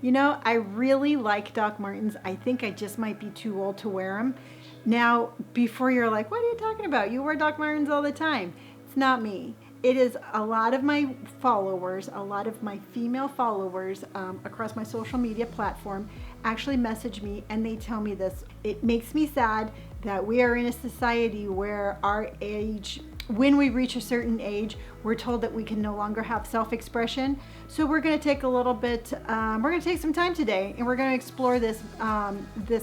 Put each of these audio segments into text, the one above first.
I really like Doc Martens. I think I just might be too old to wear them. Now, before you're like, what are you talking about? You wear Doc Martens all the time. It's not me. It is a lot of my followers, a lot of my female followers across my social media platform actually message me and they tell me this. It makes me sad that we are in a society where our age, when we reach a certain age, we're told that we can no longer have self-expression. So we're going to take a little bit, we're going to take some time today and we're going to explore this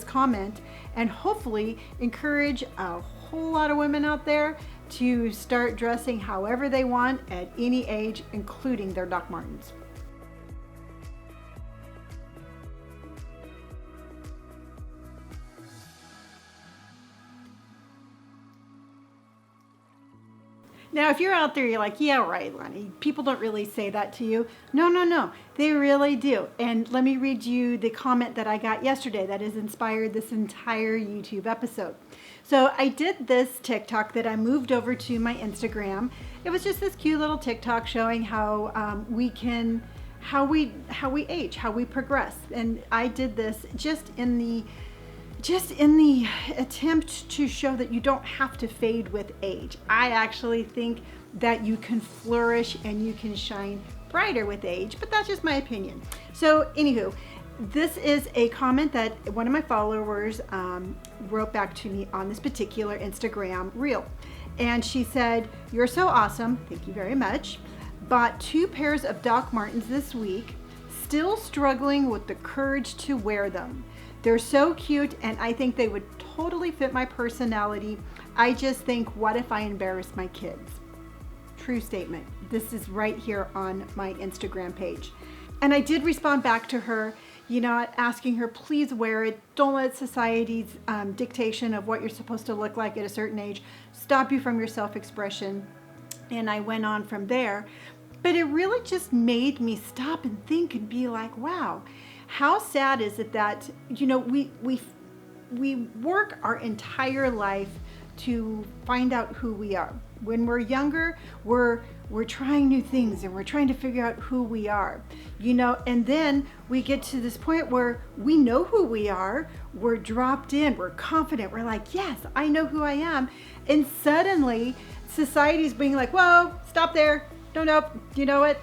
comment and hopefully encourage a whole lot of women out there to start dressing however they want at any age, including their Doc Martens. Now, if you're out there, you're like, yeah, right, Lenny. People don't really say that to you. No. They really do. And let me read you the comment that I got yesterday that has inspired this entire YouTube episode. So I did this TikTok that I moved over to my Instagram. It was just this cute little TikTok showing how how we age, how we progress. And I did this just in the attempt to show that you don't have to fade with age. I actually think that you can flourish and you can shine brighter with age, but that's just my opinion. So anywho, this is a comment that one of my followers wrote back to me on this particular Instagram reel. And she said, "You're so awesome. Thank you very much. Bought 2 pairs of Doc Martens this week. Still struggling with the courage to wear them. They're so cute and I think they would totally fit my personality. I just think, what if I embarrass my kids?" True statement. This is right here on my Instagram page. And I did respond back to her, asking her, please wear it. Don't let society's dictation of what you're supposed to look like at a certain age stop you from your self-expression. And I went on from there. But it really just made me stop and think and be like, wow, how sad is it that, we work our entire life to find out who we are. When we're younger, we're trying new things and we're trying to figure out who we are, and then we get to this point where we know who we are, we're dropped in, we're confident, we're like, yes, I know who I am. And suddenly society's being like, whoa, stop there. No, you know what?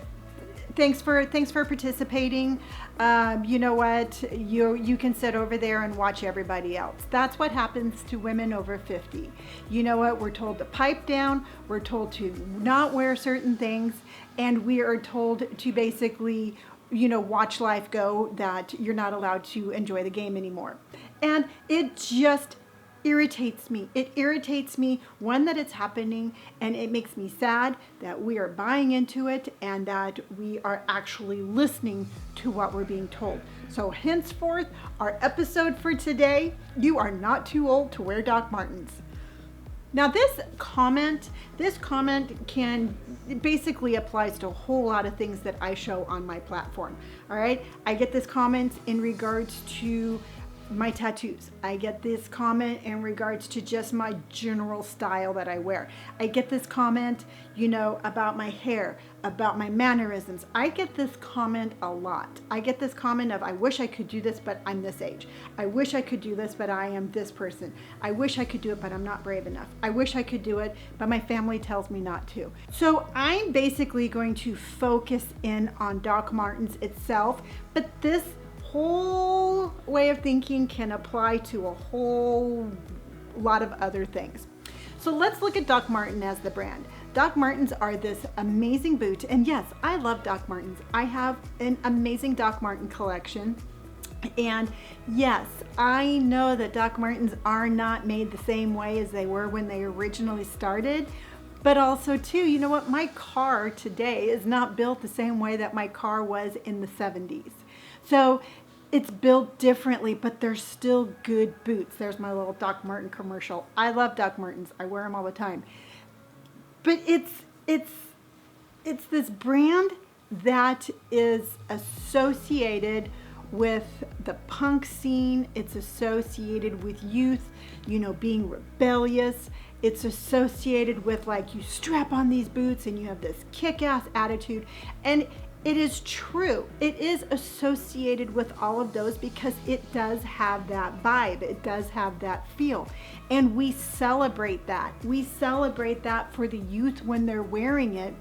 Thanks for participating. You know what? You can sit over there and watch everybody else. That's what happens to women over 50. You know what? We're told to pipe down. We're told to not wear certain things, and we are told to basically, watch life go, that you're not allowed to enjoy the game anymore. And it just irritates me. It irritates me, one, that it's happening, and it makes me sad that we are buying into it and that we are actually listening to what we're being told. So henceforth, our episode for today, you are not too old to wear Doc Martens. Now this comment basically applies to a whole lot of things that I show on my platform. All right, I get this comment in regards to my tattoos. I get this comment in regards to just my general style that I wear. I get this comment, about my hair, about my mannerisms. I get this comment a lot. I get this comment of, I wish I could do this, but I'm this age. I wish I could do this, but I am this person. I wish I could do it, but I'm not brave enough. I wish I could do it, but my family tells me not to. So I'm basically going to focus in on Doc Martens itself, but this whole way of thinking can apply to a whole lot of other things. So let's look at Doc Marten as the brand. Doc Martens are this amazing boot, and yes, I love Doc Martens. I have an amazing Doc Marten collection, and yes, I know that Doc Martens are not made the same way as they were when they originally started, but also too, you know what, my car today is not built the same way that my car was in the 70s. So it's built differently, but they're still good boots. There's my little Doc Marten commercial. I love Doc Martens. I wear them all the time. But it's this brand that is associated with the punk scene. It's associated with youth, being rebellious. It's associated with, like, you strap on these boots and you have this kick-ass attitude. And It is true. It is associated with all of those because it does have that vibe. It does have that feel. And we celebrate that. We celebrate that for the youth when they're wearing it.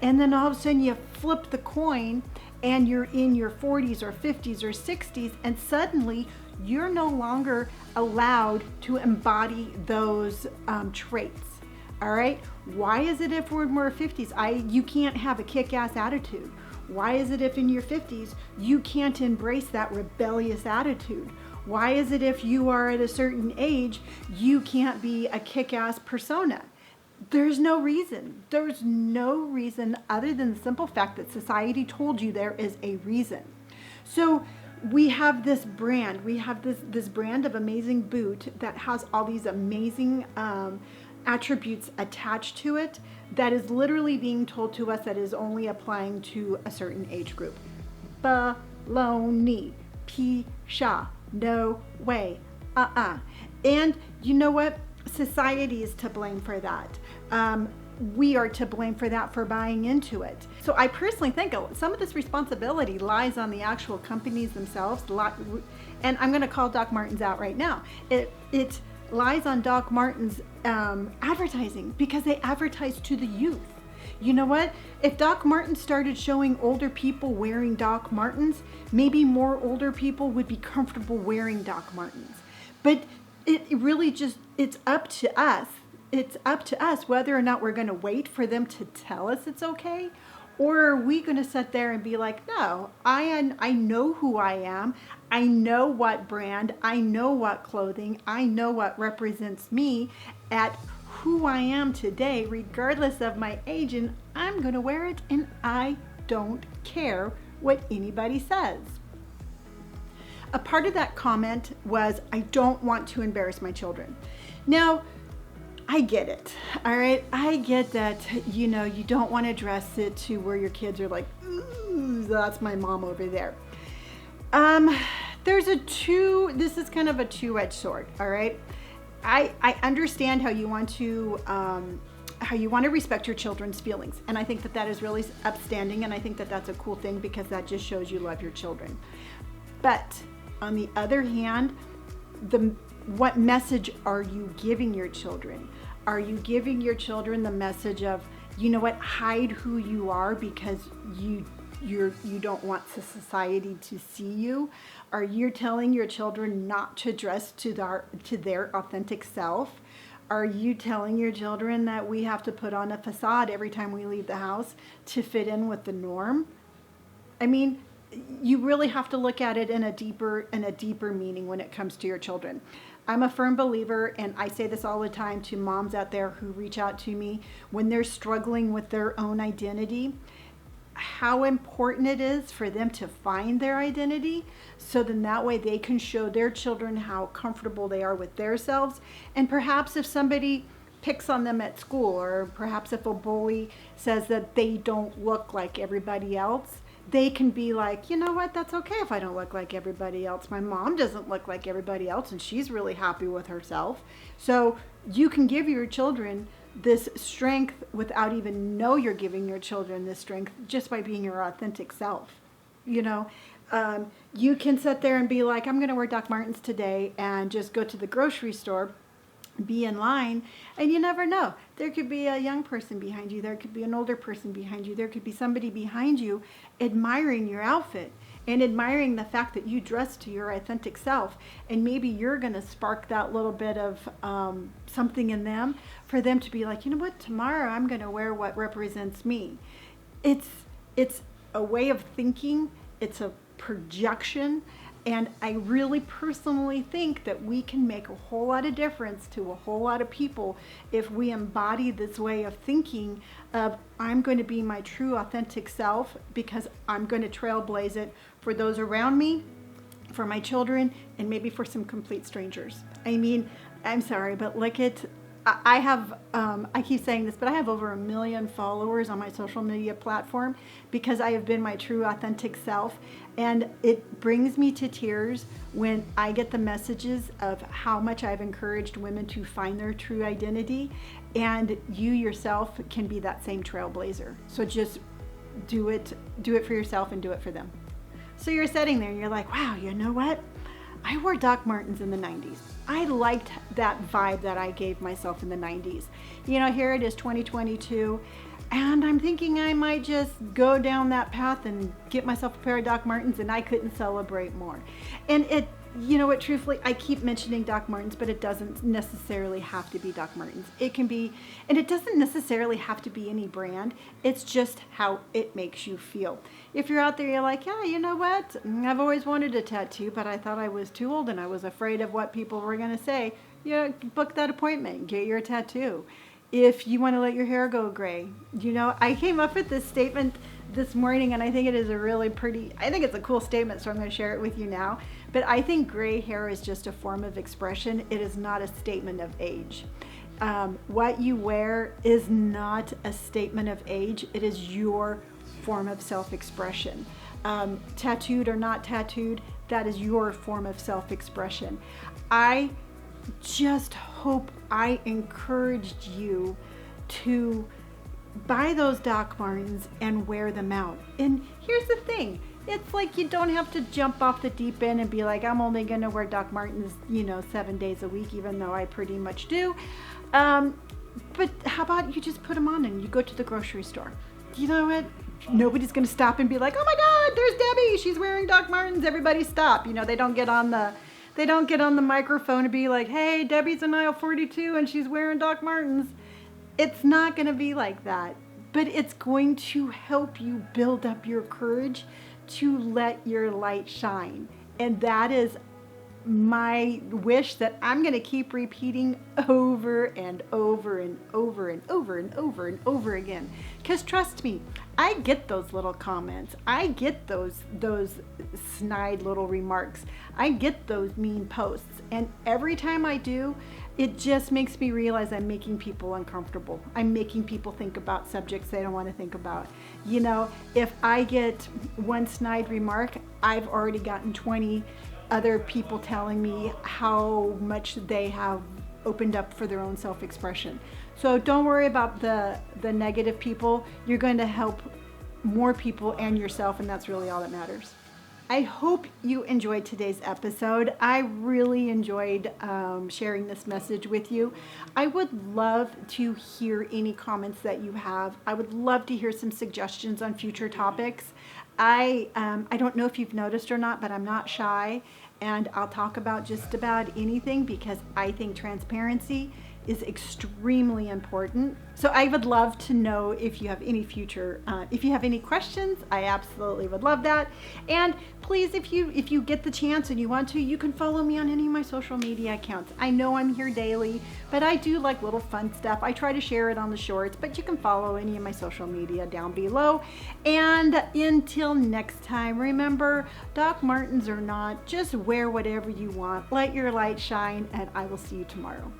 And then all of a sudden you flip the coin and you're in your 40s or 50s or 60s, and suddenly you're no longer allowed to embody those traits. All right? Why is it if we're in our 50s, you can't have a kick-ass attitude? Why is it if in your 50s you can't embrace that rebellious attitude? Why is it if you are at a certain age you can't be a kick-ass persona? There's no reason. There's no reason other than the simple fact that society told you there is a reason. So we have this brand. We have this brand of amazing boot that has all these amazing attributes attached to it that is literally being told to us that is only applying to a certain age group. Baloney. Pisha. No way. And you know what? Society is to blame for that. We are to blame for that, for buying into it. So I personally think some of this responsibility lies on the actual companies themselves. And I'm going to call Doc Martens out right now. It lies on Doc Martens advertising, because they advertise to the youth. You know what? If Doc Martens started showing older people wearing Doc Martens, maybe more older people would be comfortable wearing Doc Martens. But it really just, it's up to us. It's up to us whether or not we're going to wait for them to tell us it's okay, or are we going to sit there and be like, no, I know who I am. I know what brand, I know what clothing, I know what represents me at who I am today, regardless of my age, and I'm going to wear it, and I don't care what anybody says. A part of that comment was, I don't want to embarrass my children. Now, I get it, all right? I get that, you don't want to dress it to where your kids are like, ooh, that's my mom over there. This is kind of a two-edged sword, all right? I understand how you want to respect your children's feelings. And I think that is really upstanding. And I think that that's a cool thing, because that just shows you love your children. But on the other hand, what message are you giving your children? Are you giving your children the message of, you know what, hide who you are because you don't want society to see you? Are you telling your children not to dress to their authentic self? Are you telling your children that we have to put on a facade every time we leave the house to fit in with the norm? I mean, you really have to look at it in a deeper meaning when it comes to your children. I'm a firm believer, and I say this all the time to moms out there who reach out to me when they're struggling with their own identity, how important it is for them to find their identity, so then that way they can show their children how comfortable they are with themselves. And perhaps if somebody picks on them at school, or perhaps if a bully says that they don't look like everybody else, they can be like, you know what, that's okay if I don't look like everybody else. My mom doesn't look like everybody else, and she's really happy with herself. So you can give your children this strength without even know you're giving your children this strength, just by being your authentic self. You can sit there and be like, I'm going to wear Doc Martens today, and just go to the grocery store, be in line, and you never know. There could be a young person behind you. There could be an older person behind you. There could be somebody behind you admiring your outfit and admiring the fact that you dress to your authentic self. And maybe you're going to spark that little bit of something in them, for them to be like, you know what, tomorrow I'm going to wear what represents me. It's a way of thinking. It's a projection. And I really personally think that we can make a whole lot of difference to a whole lot of people if we embody this way of thinking of, I'm going to be my true authentic self, because I'm going to trailblaze it for those around me, for my children, and maybe for some complete strangers. I mean, I'm sorry, but I keep saying this, but I have over 1 million followers on my social media platform because I have been my true authentic self. And it brings me to tears when I get the messages of how much I've encouraged women to find their true identity. And you yourself can be that same trailblazer. So just do it for yourself and do it for them. So you're sitting there and you're like, wow, you know what? I wore Doc Martens in the 90s. I liked that vibe that I gave myself in the 90s. Here it is 2022, and I'm thinking I might just go down that path and get myself a pair of Doc Martens, and I couldn't celebrate more. And truthfully, I keep mentioning Doc Martens, but it doesn't necessarily have to be Doc Martens. It can be, and it doesn't necessarily have to be any brand. It's just how it makes you feel. If you're out there, you're like, yeah, you know what? I've always wanted a tattoo, but I thought I was too old and I was afraid of what people were going to say. Book that appointment, get your tattoo. If you want to let your hair go gray, I came up with this statement this morning, and I think it is I think it's a cool statement, so I'm going to share it with you now. But I think gray hair is just a form of expression. It is not a statement of age. What you wear is not a statement of age. It is your form of self-expression. Tattooed or not tattooed, that is your form of self-expression. I just hope I encouraged you to buy those Doc Martens and wear them out. And here's the thing. It's like you don't have to jump off the deep end and be like, I'm only going to wear Doc Martens, 7 days a week, even though I pretty much do. But how about you just put them on and you go to the grocery store? You know what? Nobody's going to stop and be like, oh my God, there's Debbie. She's wearing Doc Martens. Everybody stop. They don't get on the microphone and be like, hey, Debbie's in aisle 42 and she's wearing Doc Martens. It's not going to be like that, but it's going to help you build up your courage to let your light shine. And that is my wish that I'm going to keep repeating over and over and over and over and over and over again. Because trust me, I get those little comments. I get those snide little remarks. I get those mean posts. And every time I do, it just makes me realize I'm making people uncomfortable. I'm making people think about subjects they don't want to think about. If I get one snide remark, I've already gotten 20 other people telling me how much they have opened up for their own self-expression. So don't worry about the negative people. You're going to help more people and yourself, and that's really all that matters. I hope you enjoyed today's episode. I really enjoyed sharing this message with you. I would love to hear any comments that you have. I would love to hear some suggestions on future topics. I don't know if you've noticed or not, but I'm not shy, and I'll talk about just about anything because I think transparency is extremely important. So I would love to know if you have any if you have any questions. I absolutely would love that. And please, if you get the chance and you want to, you can follow me on any of my social media accounts. I know I'm here daily, but I do like little fun stuff. I try to share it on the shorts, but you can follow any of my social media down below. And until next time, remember, Doc Martens or not, just wear whatever you want. Let your light shine, and I will see you tomorrow.